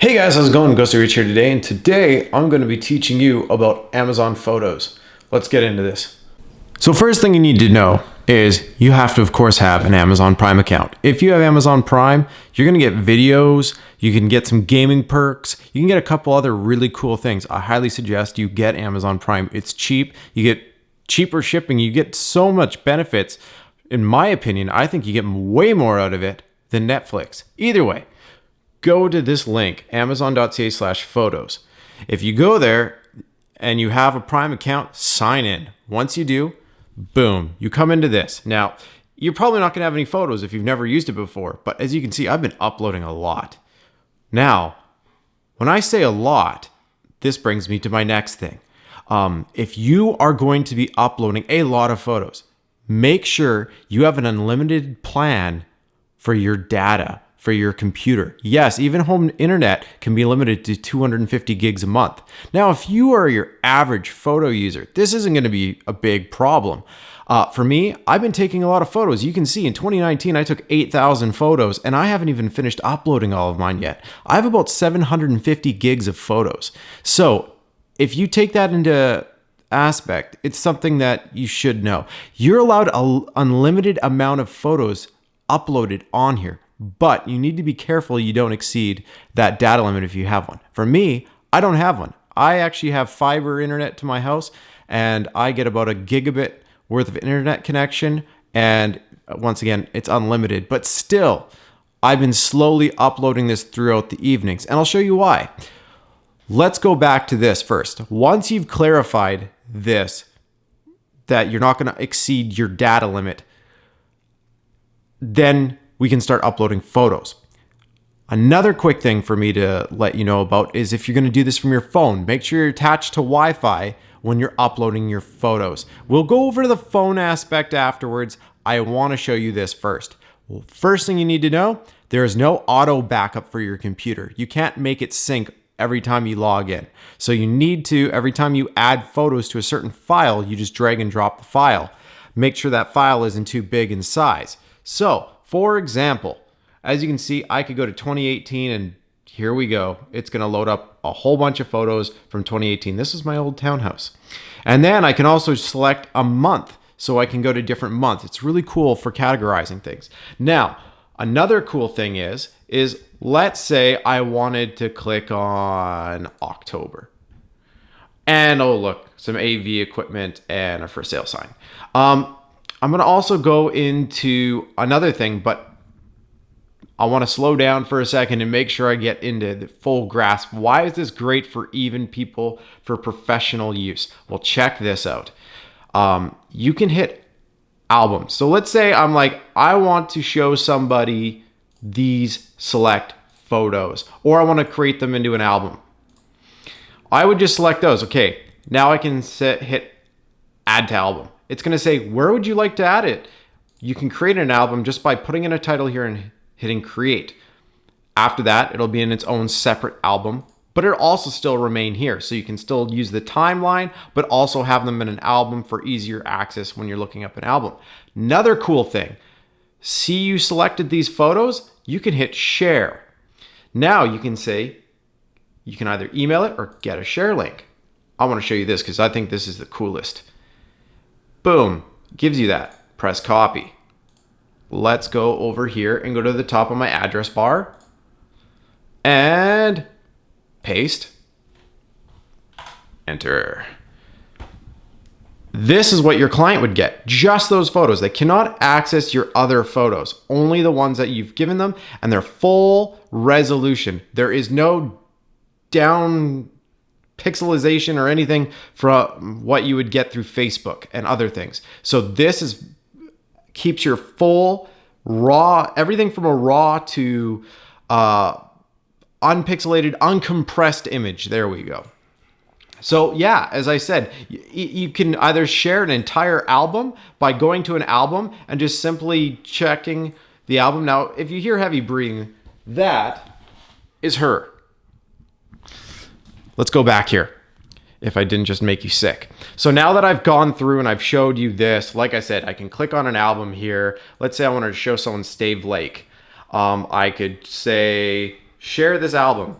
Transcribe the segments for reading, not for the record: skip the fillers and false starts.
Hey guys, how's it going? Ghosty Rich here today, and today I'm going to be teaching you about Amazon Photos. Let's get into this. So first thing you need to know is you have to, of course, have an Amazon Prime account. If you have Amazon Prime, you're going to get videos, you can get some gaming perks, you can get a couple other really cool things. I highly suggest you get Amazon Prime. It's cheap, you get cheaper shipping, you get so much benefits. In my opinion, I think you get way more out of it than Netflix. Either way, go to this link, amazon.ca/photos. If you go there and you have a Prime account, sign in. Once you do, boom, you come into this. Now, you're probably not gonna have any photos if you've never used it before, but as you can see, I've been uploading a lot. Now, when I say a lot, this brings me to my next thing. If you are going to be uploading a lot of photos, make sure you have an unlimited plan for your data, for your computer. Yes, even home internet can be limited to 250 gigs a month. Now, if you are your average photo user, this isn't going to be a big problem. For me, I've been taking a lot of photos. You can see in 2019, I took 8,000 photos and I haven't even finished uploading all of mine yet. I have about 750 gigs of photos. So if you take that into aspect, it's something that you should know. You're allowed an unlimited amount of photos uploaded on here, but you need to be careful you don't exceed that data limit if you have one. For me, I don't have one. I actually have fiber internet to my house and I get about a gigabit worth of internet connection. And once again, it's unlimited, but still, I've been slowly uploading this throughout the evenings and I'll show you why. Let's go back to this first. Once you've clarified this, that you're not going to exceed your data limit, then we can start uploading photos. Another quick thing for me to let you know about is if you're going to do this from your phone, make sure you're attached to Wi-Fi when you're uploading your photos. We'll go over the phone aspect afterwards. I want to show you this first. Well, first thing you need to know, there is no auto backup for your computer. You can't make it sync every time you log in. So you need to, every time you add photos to a certain file, you just drag and drop the file. Make sure that file isn't too big in size. So, for example, as you can see, I could go to 2018 and here we go. It's going to load up a whole bunch of photos from 2018. This is my old townhouse. And then I can also select a month so I can go to different months. It's really cool for categorizing things. Now, another cool thing is let's say I wanted to click on October. And oh, look, some AV equipment and a for sale sign. I'm going to also go into another thing, but I want to slow down for a second and make sure I get into the full grasp. Why is this great for even people for professional use? Well, check this out. You can hit albums. So let's say I'm like, I want to show somebody these select photos, or I want to create them into an album. I would just select those. Okay, now I can hit add to album. It's going to say, where would you like to add it? You can create an album just by putting in a title here and hitting create. After that, it'll be in its own separate album, but it'll also still remain here. So you can still use the timeline, but also have them in an album for easier access when you're looking up an album. Another cool thing, see you selected these photos, you can hit share. Now you can say, you can either email it or get a share link. I want to show you this because I think this is the coolest. Boom, gives you that. Press copy. Let's go over here and go to the top of my address bar and paste. Enter. This is what your client would get, just those photos. They cannot access your other photos, only the ones that you've given them, and they're full resolution. There is no down pixelization or anything from what you would get through Facebook and other things. So this keeps your full raw, everything from a raw to unpixelated, uncompressed image. There we go. So yeah, as I said, you can either share an entire album by going to an album and just simply checking the album. Now, if you hear heavy breathing, that is her. Let's go back here, if I didn't just make you sick. So now that I've gone through and I've showed you this, like I said, I can click on an album here. Let's say I wanted to show someone Stave Lake. I could say, share this album.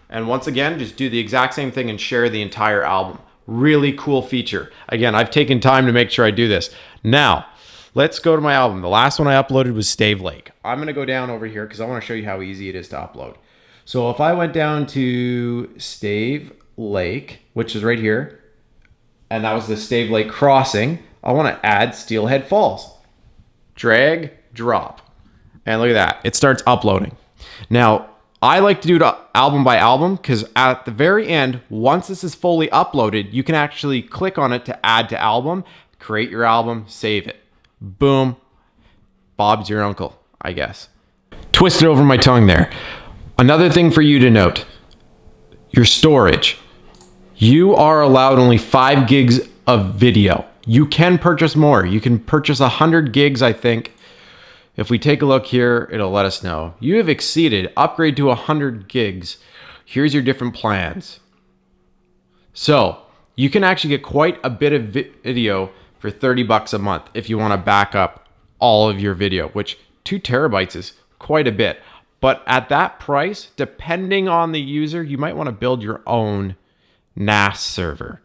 And once again, just do the exact same thing and share the entire album. Really cool feature. Again, I've taken time to make sure I do this. Now, let's go to my album. The last one I uploaded was Stave Lake. I'm going to go down over here because I want to show you how easy it is to upload. So if I went down to Stave Lake, which is right here, and that was the Stave Lake crossing, I want to add Steelhead Falls. Drag, drop. And look at that. It starts uploading. Now, I like to do it album by album because at the very end, once this is fully uploaded, you can actually click on it to add to album, create your album, save it. Boom. Bob's your uncle, I guess. Twisted over my tongue there. Another thing for you to note, your storage. You are allowed only 5 gigs of video. You can purchase more. You can purchase 100 gigs, I think. If we take a look here, it'll let us know. You have exceeded, upgrade to 100 gigs. Here's your different plans. So you can actually get quite a bit of video for $30 a month if you want to back up all of your video, which 2 terabytes is quite a bit. But at that price, depending on the user, you might want to build your own NAS server.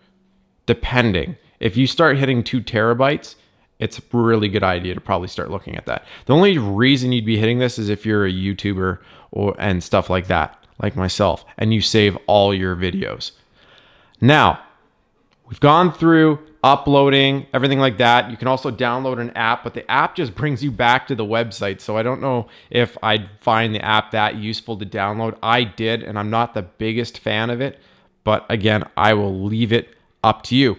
Depending. If you start hitting 2 terabytes, it's a really good idea to probably start looking at that. The only reason you'd be hitting this is if you're a YouTuber and stuff like that, like myself, and you save all your videos. Now, we've gone through uploading, everything like that. You can also download an app, but the app just brings you back to the website. So I don't know if I'd find the app that useful to download. I did, and I'm not the biggest fan of it. But again, I will leave it up to you.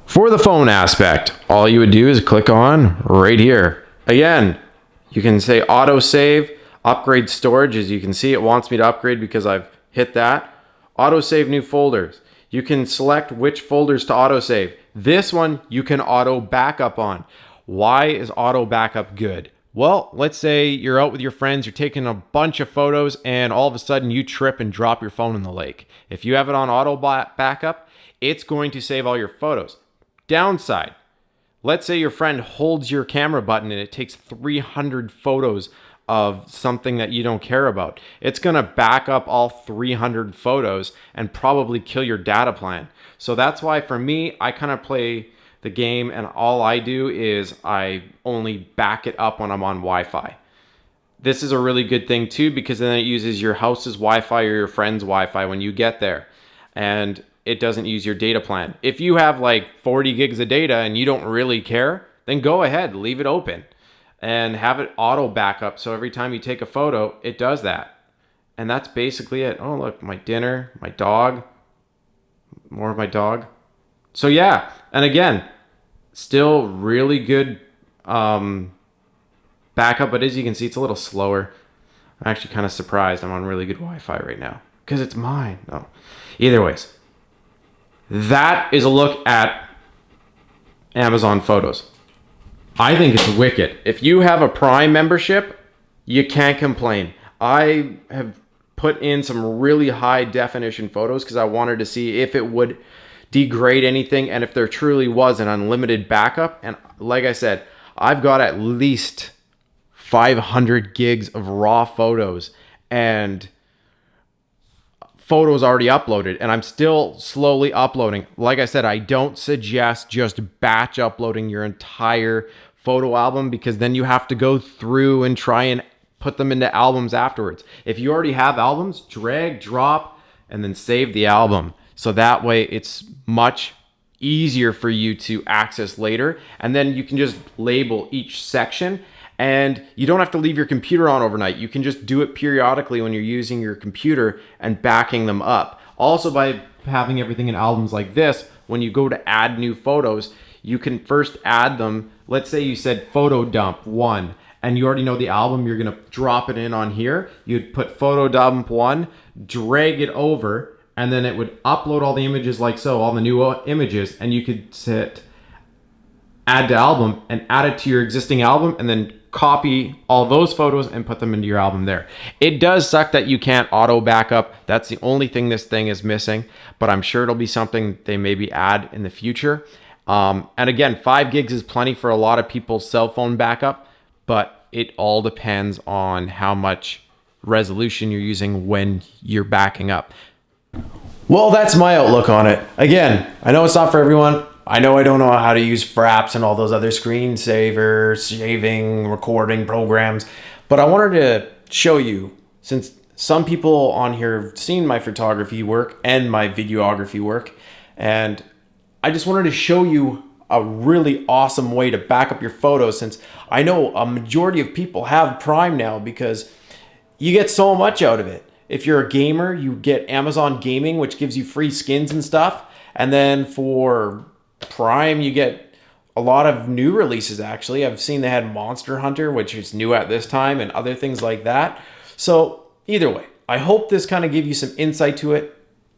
For the phone aspect, all you would do is click on right here. Again, you can say auto save, upgrade storage. As you can see, it wants me to upgrade because I've hit that. Auto save new folders. You can select which folders to auto save. This one you can auto backup on. Why is auto backup good? Well, let's say you're out with your friends, you're taking a bunch of photos, and all of a sudden you trip and drop your phone in the lake. If you have it on auto backup, it's going to save all your photos. Downside, let's say your friend holds your camera button and it takes 300 photos of something that you don't care about. It's going to back up all 300 photos and probably kill your data plan. So that's why for me, I kind of play the game and all I do is I only back it up when I'm on Wi-Fi. This is a really good thing too because then it uses your house's Wi-Fi or your friend's Wi-Fi when you get there. And it doesn't use your data plan. If you have like 40 gigs of data and you don't really care, then go ahead, leave it open and have it auto backup. So every time you take a photo, it does that. And that's basically it. Oh, look, my dinner, my dog, more of my dog. So yeah, and again, still really good backup, but as you can see, it's a little slower. I'm actually kind of surprised I'm on really good Wi-Fi right now because it's mine. No. Either ways. That is a look at Amazon Photos. I think it's wicked. If you have a Prime membership, you can't complain. I have put in some really high definition photos because I wanted to see if it would degrade anything and if there truly was an unlimited backup. And like I said, I've got at least 500 gigs of raw photos and photos already uploaded, and I'm still slowly uploading. Like I said, I don't suggest just batch uploading your entire photo album because then you have to go through and try and put them into albums afterwards. If you already have albums, drag, drop, and then save the album. So that way it's much easier for you to access later. And then you can just label each section and you don't have to leave your computer on overnight. You can just do it periodically when you're using your computer and backing them up. Also, by having everything in albums like this, when you go to add new photos, you can first add them. Let's say you said photo dump 1 and you already know the album, you're gonna drop it in on here. You'd put photo dump 1, drag it over, and then it would upload all the images like so, all the new images, and you could hit add to album and add it to your existing album and then copy all those photos and put them into your album there. It does suck that you can't auto backup. That's the only thing this thing is missing, but I'm sure it'll be something they maybe add in the future. And again, 5 gigs is plenty for a lot of people's cell phone backup, but it all depends on how much resolution you're using when you're backing up. Well, that's my outlook on it. Again, I know it's not for everyone. I know I don't know how to use Fraps and all those other screensaver, saving, recording programs, but I wanted to show you, since some people on here have seen my photography work and my videography work, and I just wanted to show you a really awesome way to back up your photos, since I know a majority of people have Prime now because you get so much out of it. If you're a gamer, you get Amazon Gaming, which gives you free skins and stuff. And then for Prime, you get a lot of new releases, actually. I've seen they had Monster Hunter, which is new at this time, and other things like that. So either way, I hope this kind of gave you some insight to it.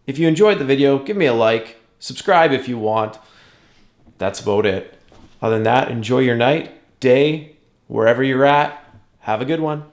If you enjoyed the video, give me a like, subscribe if you want. That's about it. Other than that, enjoy your night, day, wherever you're at. Have a good one.